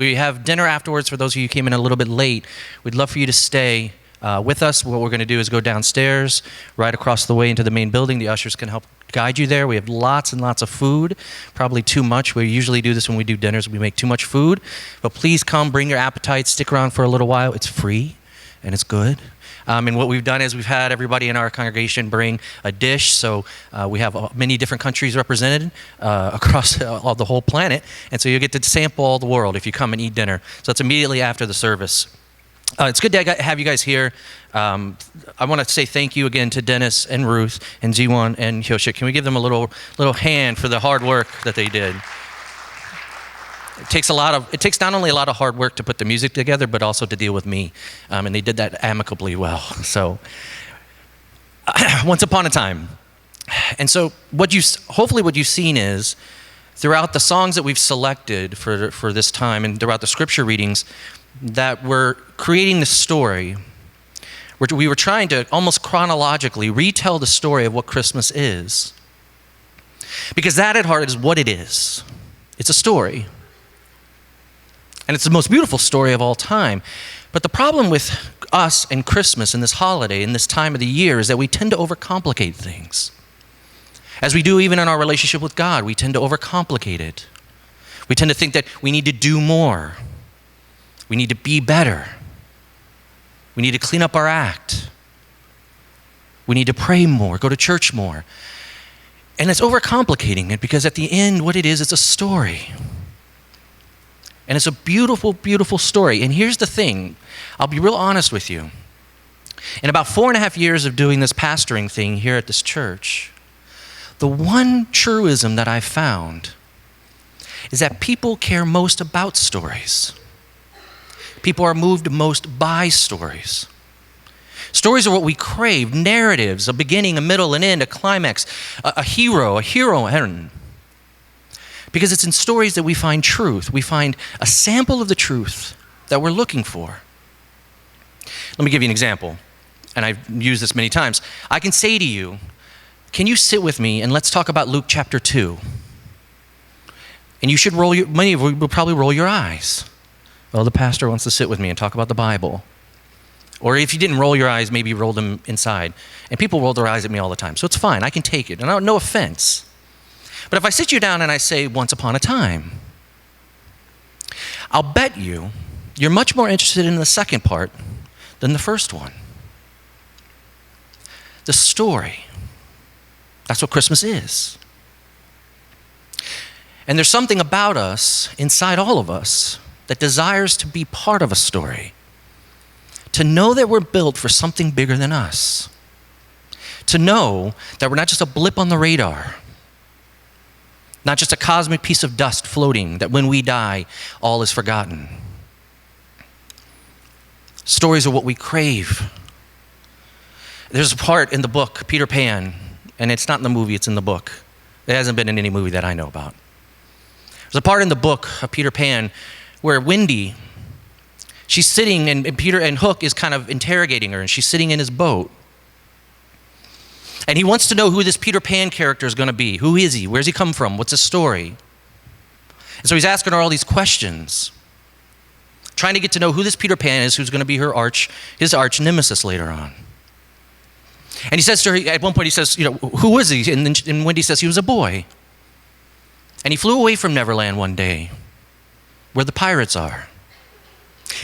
We have dinner afterwards for those of you who came in a little bit late. We'd love for you to stay with us. What we're going to do is go downstairs, right across the way into the main building. The ushers can help guide you there. We have lots and lots of food, probably too much. We usually do this when we do dinners. We make too much food. But please come, bring your appetite, stick around for a little while. It's free and it's good. And what we've done is we've had everybody in our congregation bring a dish. So we have many different countries represented across the whole planet. And so you'll get to sample all the world if you come and eat dinner. So it's immediately after the service. It's good to have you guys here. I want to say thank you again to Dennis and Ruth and Jiwon and Hyoshik. Can we give them a little hand for the hard work that they did? It takes not only a lot of hard work to put the music together, but also to deal with me. And they did that amicably well. So, once upon a time. And so, hopefully what you've seen is, throughout the songs that we've selected for this time and throughout the scripture readings, that we're creating this story. We were trying to almost chronologically retell the story of what Christmas is. Because that at heart is what it is. It's a story. And it's the most beautiful story of all time. But the problem with us and Christmas and this holiday and this time of the year is that we tend to overcomplicate things. As we do even in our relationship with God, we tend to overcomplicate it. We tend to think that we need to do more. We need to be better. We need to clean up our act. We need to pray more, go to church more. And it's overcomplicating it because at the end, what it is, it's a story. And it's a beautiful, beautiful story. And here's the thing. I'll be real honest with you. In about 4.5 years of doing this pastoring thing here at this church, the one truism that I've found is that people care most about stories. People are moved most by stories. Stories are what we crave, narratives, a beginning, a middle, an end, a climax, a hero, a heroine. Because it's in stories that we find truth. We find a sample of the truth that we're looking for. Let me give you an example, and I've used this many times. I can say to you, can you sit with me and let's talk about Luke chapter 2? And you should many of you will probably roll your eyes. Well, the pastor wants to sit with me and talk about the Bible. Or if you didn't roll your eyes, maybe you rolled them inside. And people roll their eyes at me all the time, so it's fine. I can take it, and no offense. But if I sit you down and I say, once upon a time, I'll bet you're much more interested in the second part than the first one. The story. That's what Christmas is. And there's something about us, inside all of us, that desires to be part of a story. To know that we're built for something bigger than us. To know that we're not just a blip on the radar. Not just a cosmic piece of dust floating, that when we die, all is forgotten. Stories are what we crave. There's a part in the book, Peter Pan, and it's not in the movie, it's in the book. It hasn't been in any movie that I know about. There's a part in the book of Peter Pan where Wendy, she's sitting and Peter and Hook is kind of interrogating her, and she's sitting in his boat. And he wants to know who this Peter Pan character is going to be. Who is he? Where's he come from? What's his story? And so he's asking her all these questions, trying to get to know who this Peter Pan is, who's going to be his arch nemesis later on. And he says to her, at one point he says, who was he? And Wendy says he was a boy. And he flew away from Neverland one day, where the pirates are.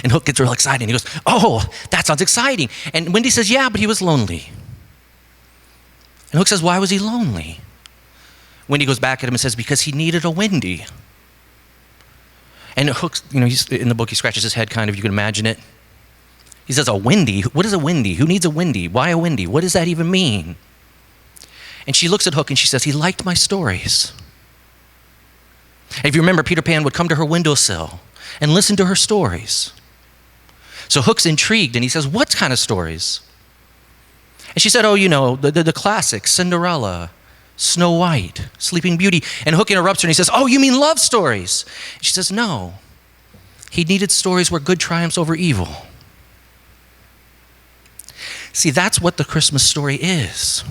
And Hook gets real excited. And he goes, oh, that sounds exciting. And Wendy says, yeah, but he was lonely. And Hook says, why was he lonely? Wendy goes back at him and says, because he needed a Wendy. And Hook, he's in the book, he scratches his head kind of, you can imagine it. He says, a Wendy? What is a Wendy? Who needs a Wendy? Why a Wendy? What does that even mean? And she looks at Hook and she says, he liked my stories. And if you remember, Peter Pan would come to her windowsill and listen to her stories. So Hook's intrigued and he says, what kind of stories? And she said, the classics, Cinderella, Snow White, Sleeping Beauty. And Hook interrupts her and he says, oh, you mean love stories? And she says, no. He needed stories where good triumphs over evil. See, that's what the Christmas story is.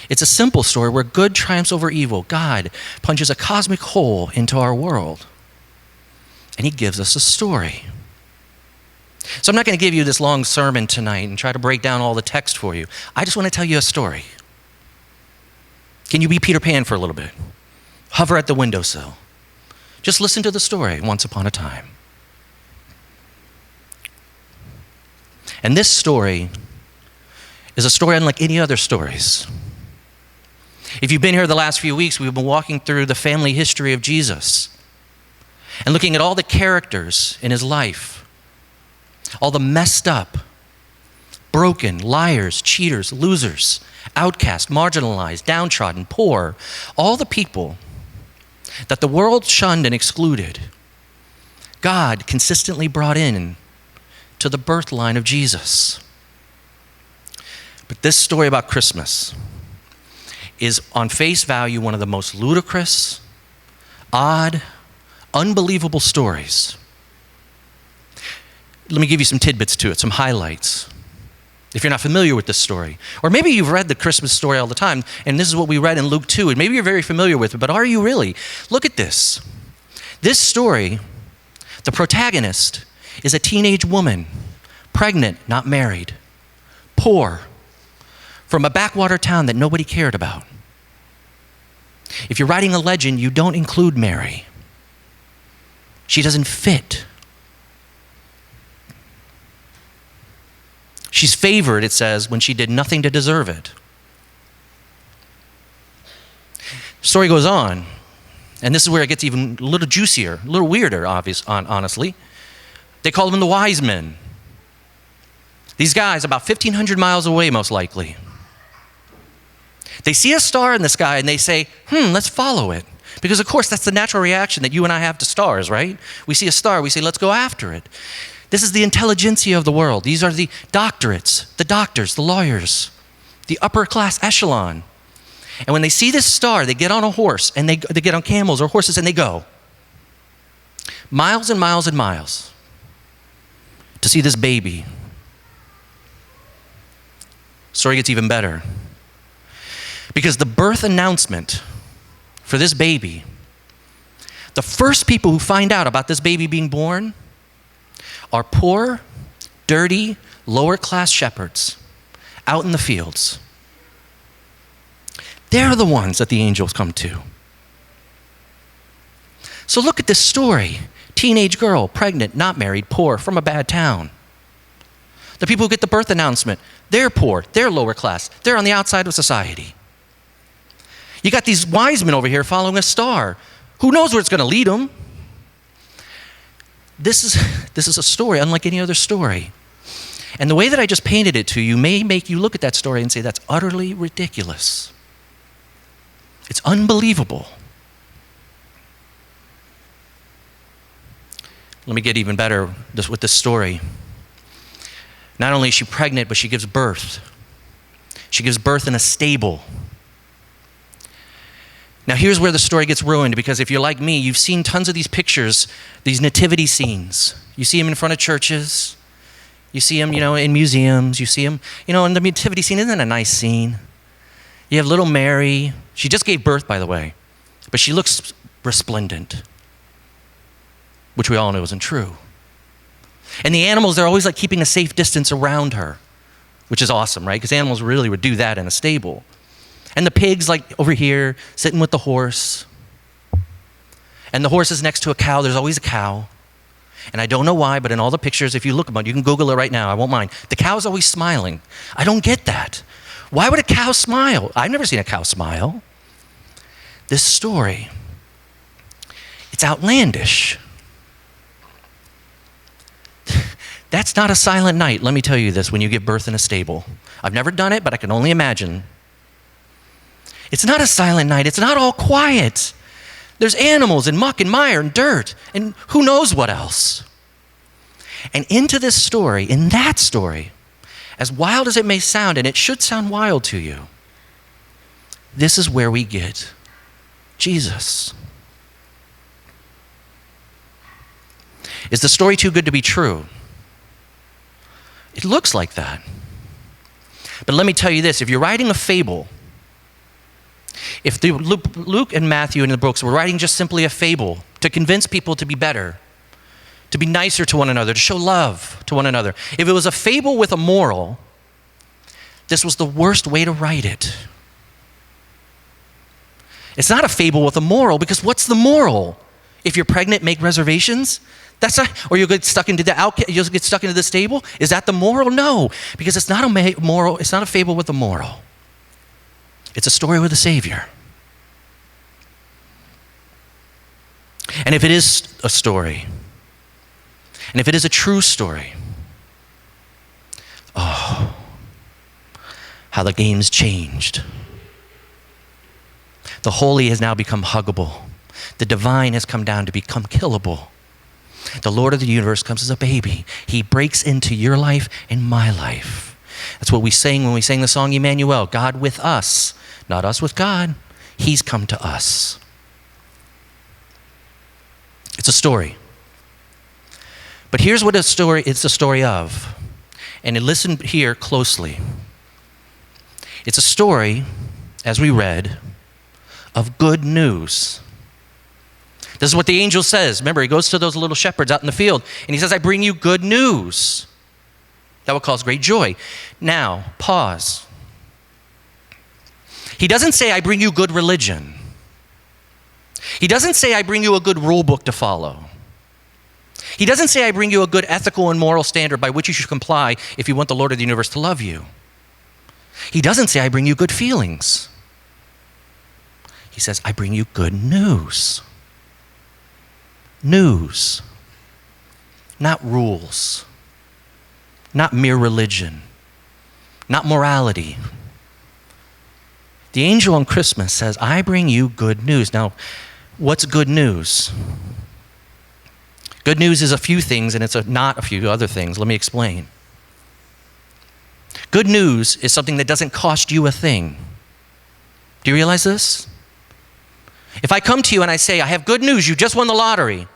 It's a simple story where good triumphs over evil. God punches a cosmic hole into our world. and he gives us a story. So I'm not going to give you this long sermon tonight and try to break down all the text for you. I just want to tell you a story. Can you be Peter Pan for a little bit? Hover at the windowsill. Just listen to the story, once upon a time. And this story is a story unlike any other stories. If you've been here the last few weeks, we've been walking through the family history of Jesus and looking at all the characters in his life, all the messed up, broken, liars, cheaters, losers, outcast, marginalized, downtrodden, poor, all the people that the world shunned and excluded, God consistently brought in to the birth line of Jesus. But this story about Christmas is on face value one of the most ludicrous, odd, unbelievable stories. Let me give you some tidbits to it, some highlights. If you're not familiar with this story, or maybe you've read the Christmas story all the time, and this is what we read in Luke 2, and maybe you're very familiar with it, but are you really? Look at this. This story, the protagonist is a teenage woman, pregnant, not married, poor, from a backwater town that nobody cared about. If you're writing a legend, you don't include Mary. She doesn't fit. She's favored, it says, when she did nothing to deserve it. The story goes on, and this is where it gets even a little juicier, a little weirder, honestly. They call them the wise men. These guys, about 1,500 miles away, most likely. They see a star in the sky, and they say, let's follow it. Because, of course, that's the natural reaction that you and I have to stars, right? We see a star, we say, let's go after it. This is the intelligentsia of the world. These are the doctorates, the doctors, the lawyers, the upper class echelon. And when they see this star, they get on a horse, and they get on camels or horses, and they go miles and miles and miles to see this baby. Story gets even better. Because the birth announcement for this baby, the first people who find out about this baby being born are poor, dirty, lower-class shepherds out in the fields. They're the ones that the angels come to. So look at this story. Teenage girl, pregnant, not married, poor, from a bad town. The people who get the birth announcement, they're poor, they're lower class, they're on the outside of society. You got these wise men over here following a star. Who knows where it's going to lead them? This is a story unlike any other story. And the way that I just painted it to you may make you look at that story and say, that's utterly ridiculous. It's unbelievable. Let me get even better with this story. Not only is she pregnant, but she gives birth. She gives birth in a stable. Now here's where the story gets ruined, because if you're like me, you've seen tons of these pictures, these nativity scenes. You see them in front of churches. You see them, in museums. You see them, in the nativity scene. Isn't that a nice scene? You have little Mary. She just gave birth, by the way, but she looks resplendent, which we all know isn't true. And the animals, they're always like keeping a safe distance around her, which is awesome, right? Because animals really would do that in a stable. And the pig's like over here, sitting with the horse. And the horse is next to a cow. There's always a cow. And I don't know why, but in all the pictures, if you look about it, you can Google it right now. I won't mind. The cow's always smiling. I don't get that. Why would a cow smile? I've never seen a cow smile. This story, it's outlandish. That's not a silent night, let me tell you this, when you give birth in a stable. I've never done it, but I can only imagine. It's not a silent night. It's not all quiet. There's animals and muck and mire and dirt and who knows what else. And into this story, in that story, as wild as it may sound, and it should sound wild to you, this is where we get Jesus. Is the story too good to be true? It looks like that. But let me tell you this, if you're writing a fable, if Luke and Matthew and the books were writing just simply a fable to convince people to be better, to be nicer to one another, to show love to one another. If it was a fable with a moral, this was the worst way to write it. It's not a fable with a moral, because what's the moral? If you're pregnant, make reservations? That's not, or you'll get stuck into you'll get stuck into the stable? Is that the moral? No, because it's not a moral. It's not a fable with a moral. It's a story with a Savior. And if it is a story, and if it is a true story, oh, how the game's changed. The holy has now become huggable. The divine has come down to become killable. The Lord of the universe comes as a baby. He breaks into your life and my life. That's what we sang when we sang the song Emmanuel, God with us, not us with God. He's come to us. It's a story. But here's what it's a story of. And listen here closely. It's a story, as we read, of good news. This is what the angel says. Remember, he goes to those little shepherds out in the field, and he says, I bring you good news that will cause great joy. Now, pause. He doesn't say, I bring you good religion. He doesn't say, I bring you a good rule book to follow. He doesn't say, I bring you a good ethical and moral standard by which you should comply if you want the Lord of the universe to love you. He doesn't say, I bring you good feelings. He says, I bring you good news. News. Not rules. Not mere religion. Not morality. The angel on Christmas says, I bring you good news. Now, what's good news? Good news is a few things, and it's not a few other things. Let me explain. Good news is something that doesn't cost you a thing. Do you realize this? If I come to you and I say, I have good news, you just won the lottery,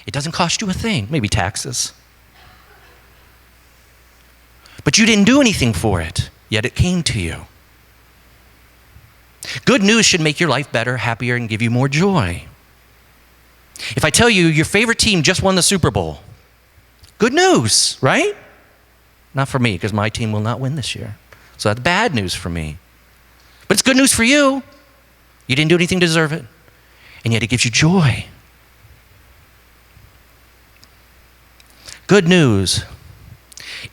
it doesn't cost you a thing, maybe taxes. But you didn't do anything for it, yet it came to you. Good news should make your life better, happier, and give you more joy. If I tell you your favorite team just won the Super Bowl, good news, right? Not for me, because my team will not win this year. So that's bad news for me. But it's good news for you. You didn't do anything to deserve it, and yet it gives you joy. Good news.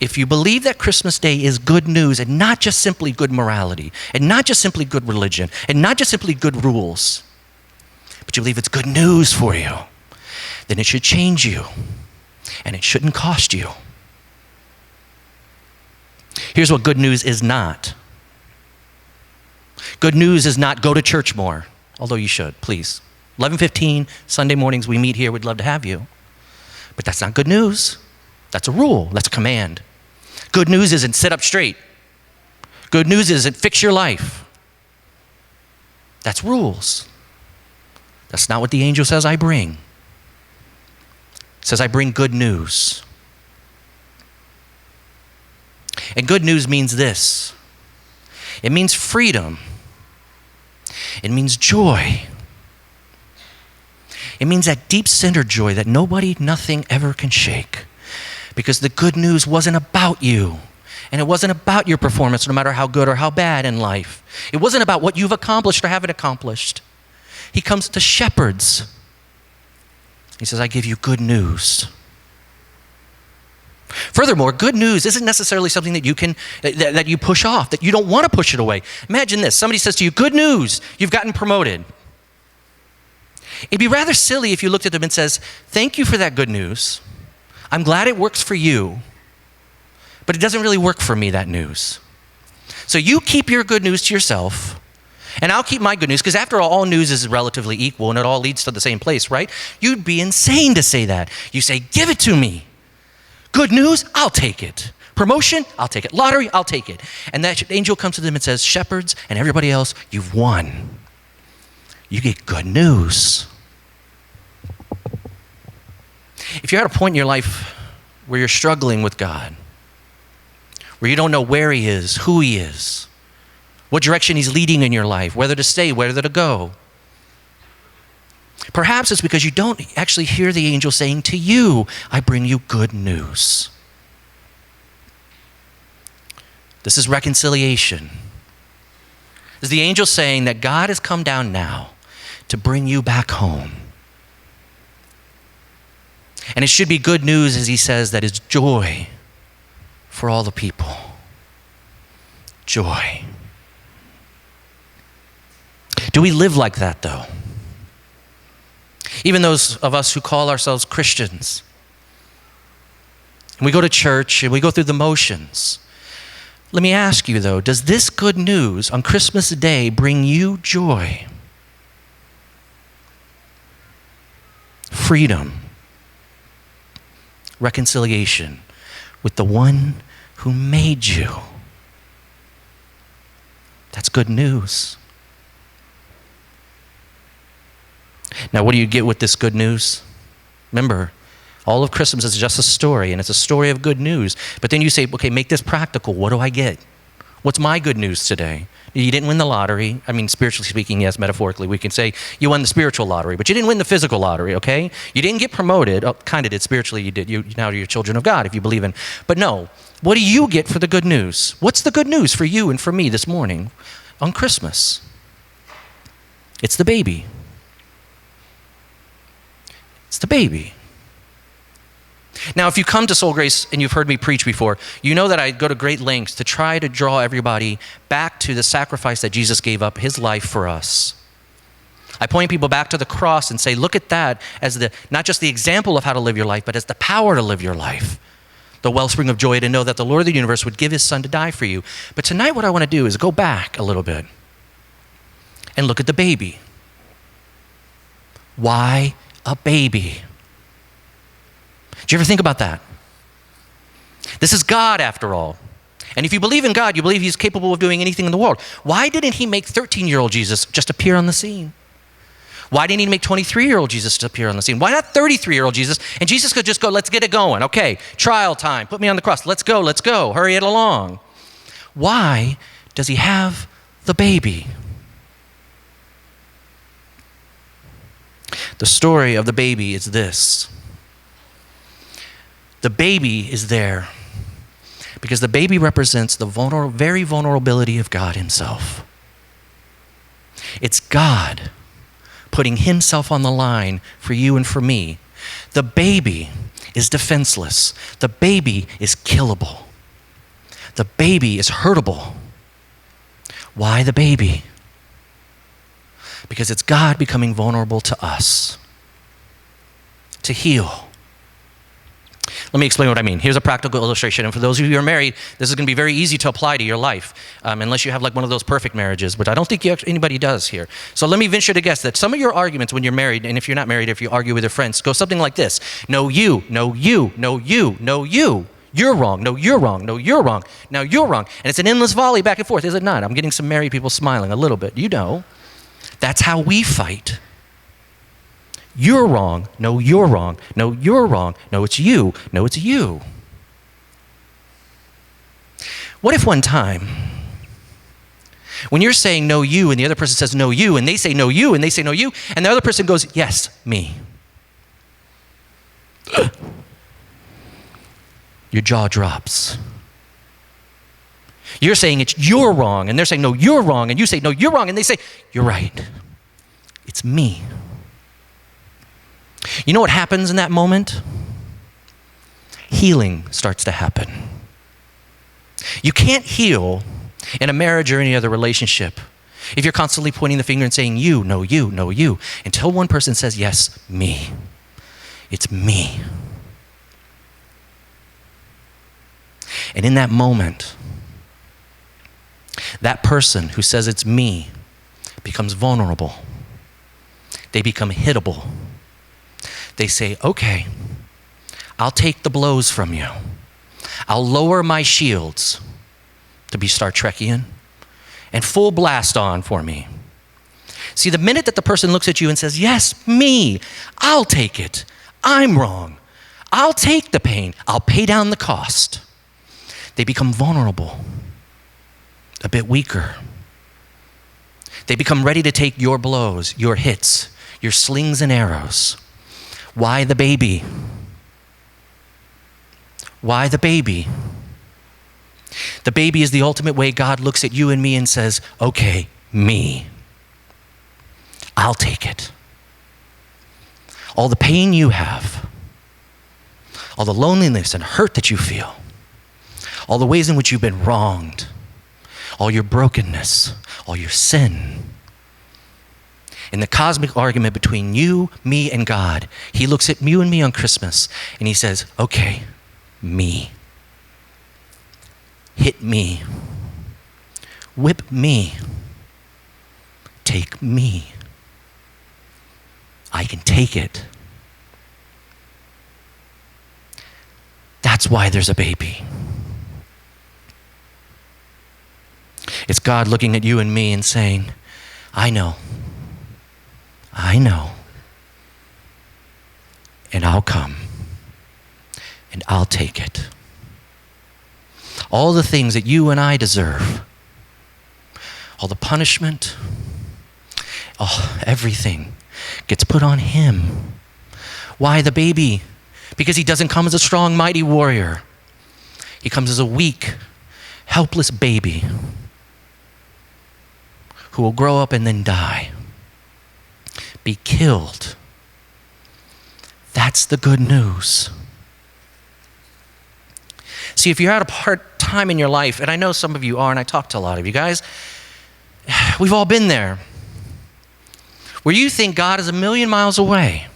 If you believe that Christmas Day is good news and not just simply good morality, and not just simply good religion, and not just simply good rules, but you believe it's good news for you, then it should change you, and it shouldn't cost you. Here's what good news is not. Good news is not go to church more, although you should, please. 11:15, Sunday mornings we meet here, we'd love to have you. But that's not good news. That's a rule, that's a command. Good news isn't sit up straight. Good news isn't fix your life. That's rules. That's not what the angel says I bring. It says I bring good news. And good news means this. It means freedom. It means joy. It means that deep-centered joy that nobody, nothing ever can shake. Because the good news wasn't about you. And it wasn't about your performance, no matter how good or how bad in life. It wasn't about what you've accomplished or haven't accomplished. He comes to shepherds. He says, I give you good news. Furthermore, good news isn't necessarily something that you can that you push off, that you don't want to push it away. Imagine this. Somebody says to you, good news, you've gotten promoted. It'd be rather silly if you looked at them and says, thank you for that good news. I'm glad it works for you, but it doesn't really work for me, that news. So you keep your good news to yourself, and I'll keep my good news, because after all news is relatively equal and it all leads to the same place, right? You'd be insane to say that. You say, give it to me. Good news, I'll take it. Promotion, I'll take it. Lottery, I'll take it. And that angel comes to them and says, shepherds and everybody else, you've won. You get good news. If you're at a point in your life where you're struggling with God, where you don't know where he is, who he is, what direction he's leading in your life, whether to stay, whether to go, Perhaps it's because you don't actually hear the angel saying to you, I bring you good news. This is reconciliation. Is the angel saying that God has come down now to bring you back home? And it should be good news, as he says, that is joy for all the people. Joy. Do we live like that, though? Even those of us who call ourselves Christians, and we go to church and we go through the motions. Let me ask you, though, does this good news on Christmas Day bring you joy? Freedom. Reconciliation with the one who made you. That's good news. Now, what do you get with this good news? Remember, all of Christmas is just a story, and it's a story of good news. But then you say, okay, make this practical. What do I get? What's my good news today? You didn't win the lottery. I mean, spiritually speaking, yes, metaphorically, we can say you won the spiritual lottery, but you didn't win the physical lottery, okay? You didn't get promoted. Oh, kind of did. Spiritually, you did. Now you're children of God if you believe in. But no, what do you get for the good news? What's the good news for you and for me this morning on Christmas? It's the baby. It's the baby. Now, if you come to Soul Grace and you've heard me preach before, you know that I go to great lengths to try to draw everybody back to the sacrifice that Jesus gave up his life for us. I point people back to the cross and say, look at that as not just the example of how to live your life, but as the power to live your life. The wellspring of joy to know that the Lord of the universe would give his son to die for you. But tonight what I want to do is go back a little bit and look at the baby. Why a baby? Did you ever think about that? This is God, after all. And if you believe in God, you believe he's capable of doing anything in the world. Why didn't he make 13-year-old Jesus just appear on the scene? Why didn't he make 23-year-old Jesus to appear on the scene? Why not 33-year-old Jesus? And Jesus could just go, let's get it going. Okay, trial time. Put me on the cross. Let's go. Hurry it along. Why does he have the baby? The story of the baby is this. The baby is there because the baby represents the very vulnerability of God himself. It's God putting himself on the line for you and for me. The baby is defenseless. The baby is killable. The baby is hurtable. Why the baby? Because it's God becoming vulnerable to us, to heal. Let me explain what I mean. Here's a practical illustration. And for those of you who are married, this is going to be very easy to apply to your life, unless you have like one of those perfect marriages, which I don't think anybody does here. So let me venture to guess that some of your arguments when you're married, and if you're not married, if you argue with your friends, go something like this. No, you. No, you. No, you. No, you. You're wrong. No, you're wrong. No, you're wrong. Now you're wrong. And it's an endless volley back and forth, is it not? I'm getting some married people smiling a little bit. You know. That's how we fight. You're wrong. No, you're wrong. No, you're wrong. No, it's you. No, it's you. What if one time, when you're saying no, you, and the other person says no, you, and they say no, you, and they say no, you, and the other person goes, yes, me. Your jaw drops. You're saying you're wrong, and they're saying, no, you're wrong, and you say, no, you're wrong, and they say, you're right. It's me. You know what happens in that moment? Healing starts to happen. You can't heal in a marriage or any other relationship if you're constantly pointing the finger and saying, you, no, you, no, you, until one person says, yes, me. It's me. And in that moment, that person who says it's me becomes vulnerable. They become hittable. They say, okay, I'll take the blows from you. I'll lower my shields, to be Star Trekian, and full blast on for me. See, the minute that the person looks at you and says, yes, me, I'll take it. I'm wrong. I'll take the pain. I'll pay down the cost. They become vulnerable, a bit weaker. They become ready to take your blows, your hits, your slings and arrows. Why the baby? Why the baby? The baby is the ultimate way God looks at you and me and says, okay, me. I'll take it. All the pain you have, all the loneliness and hurt that you feel, all the ways in which you've been wronged, all your brokenness, all your sin. In the cosmic argument between you, me, and God, he looks at you and me on Christmas and he says, okay, me. Hit me. Whip me. Take me. I can take it. That's why there's a baby. It's God looking at you and me and saying, I know, and I'll come, and I'll take it. All the things that you and I deserve, all the punishment, everything gets put on him. Why the baby? Because he doesn't come as a strong, mighty warrior. He comes as a weak, helpless baby who will grow up and then die, be killed. That's the good news. See, if you're at a hard time in your life, and I know some of you are, and I talk to a lot of you guys, we've all been there, where you think God is a million miles away,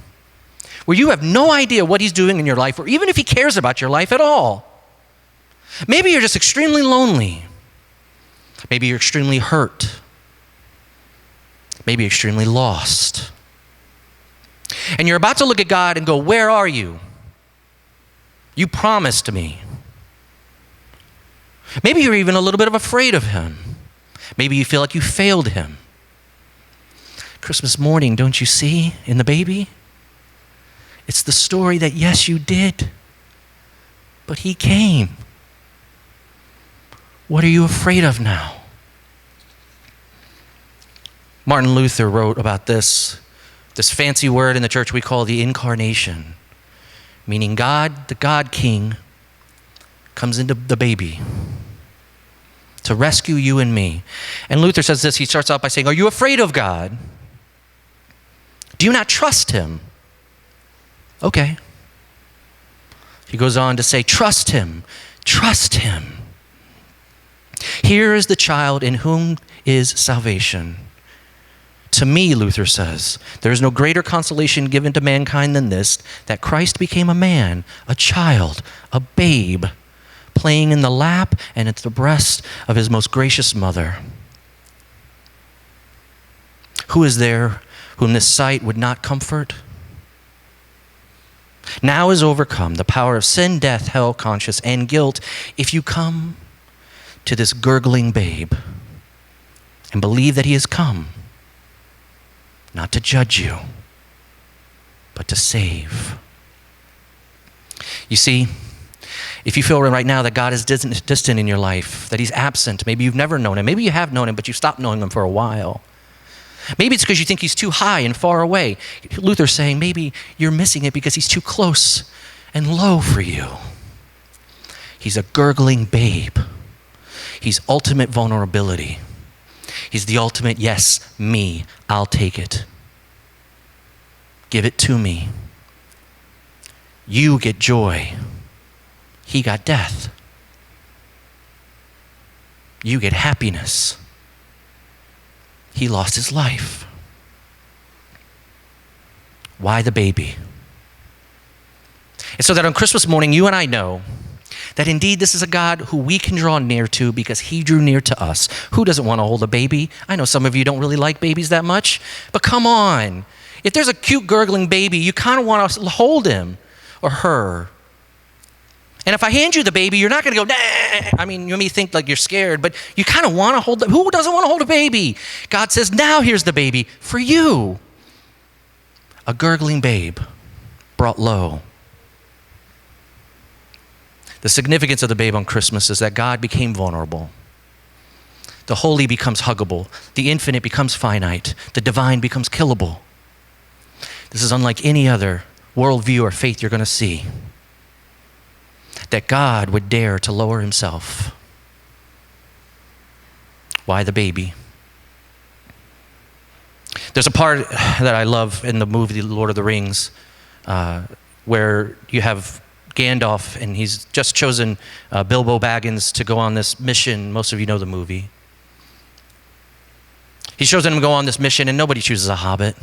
where you have no idea what he's doing in your life, or even if he cares about your life at all. Maybe you're just extremely lonely. Maybe you're extremely hurt. Maybe you're extremely lost. And you're about to look at God and go, where are you? You promised me. Maybe you're even a little bit afraid of him. Maybe you feel like you failed him. Christmas morning, don't you see in the baby? It's the story that, yes, you did, but he came. What are you afraid of now? Martin Luther wrote about this fancy word in the church we call the incarnation, meaning God, the God King, comes into the baby to rescue you and me. And Luther says this, he starts out by saying, are you afraid of God? Do you not trust him? Okay. He goes on to say, trust him, trust him. Here is the child in whom is salvation. To me, Luther says, there is no greater consolation given to mankind than this, that Christ became a man, a child, a babe, playing in the lap and at the breast of his most gracious mother. Who is there whom this sight would not comfort? Now is overcome the power of sin, death, hell, conscience, and guilt if you come to this gurgling babe and believe that he has come, not to judge you, but to save. You see, if you feel right now that God is distant in your life, that he's absent, maybe you've never known him, maybe you have known him, but you've stopped knowing him for a while. Maybe it's because you think he's too high and far away. Luther's saying maybe you're missing it because he's too close and low for you. He's a gurgling babe. He's ultimate vulnerability. He's the ultimate, yes, me, I'll take it. Give it to me. You get joy. He got death. You get happiness. He lost his life. Why the baby? And so that on Christmas morning, you and I know that indeed this is a God who we can draw near to because he drew near to us. Who doesn't want to hold a baby? I know some of you don't really like babies that much, but come on. If there's a cute gurgling baby, you kind of want to hold him or her. And if I hand you the baby, you're not going to go, nah. I mean, you may think like you're scared, but you kind of want to hold who doesn't want to hold a baby? God says, now here's the baby for you. A gurgling babe brought low. The significance of the babe on Christmas is that God became vulnerable. The holy becomes huggable. The infinite becomes finite. The divine becomes killable. This is unlike any other worldview or faith you're going to see. That God would dare to lower himself. Why the baby? There's a part that I love in the movie The Lord of the Rings where you have Gandalf, and he's just chosen Bilbo Baggins to go on this mission. Most of you know the movie. He's chosen him to go on this mission, and nobody chooses a hobbit.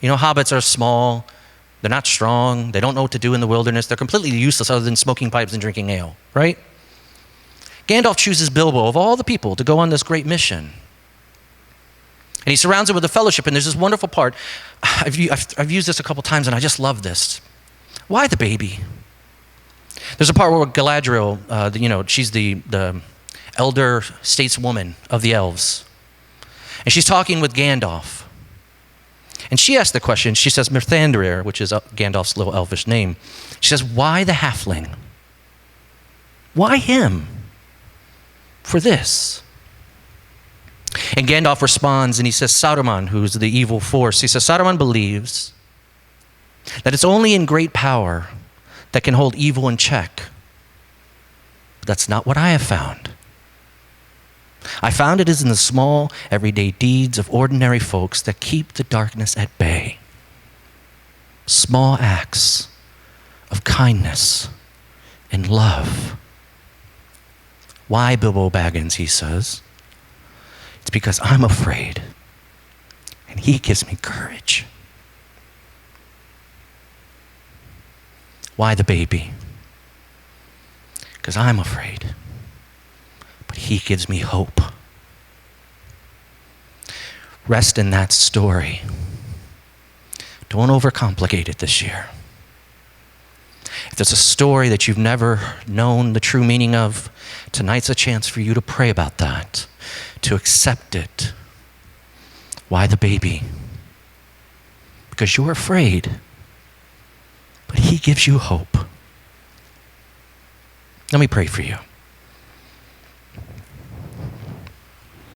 You know, hobbits are small. They're not strong. They don't know what to do in the wilderness. They're completely useless other than smoking pipes and drinking ale, right? Gandalf chooses Bilbo, of all the people, to go on this great mission. And he surrounds him with a fellowship, and there's this wonderful part. I've used this a couple times, and I just love this. Why the baby? There's a part where Galadriel, she's the elder stateswoman of the elves. And she's talking with Gandalf. And she asks the question, she says, Mirthandrir, which is Gandalf's little elvish name. She says, why the halfling? Why him? For this. And Gandalf responds, and he says, Saruman, who's the evil force, he says, Saruman believes that it's only in great power that can hold evil in check. But that's not what I have found. I found it is in the small, everyday deeds of ordinary folks that keep the darkness at bay. Small acts of kindness and love. Why, Bilbo Baggins, he says? It's because I'm afraid, and he gives me courage. Why the baby? Because I'm afraid, but he gives me hope. Rest in that story. Don't overcomplicate it this year. If there's a story that you've never known the true meaning of, tonight's a chance for you to pray about that, to accept it. Why the baby? Because you're afraid, but he gives you hope. Let me pray for you.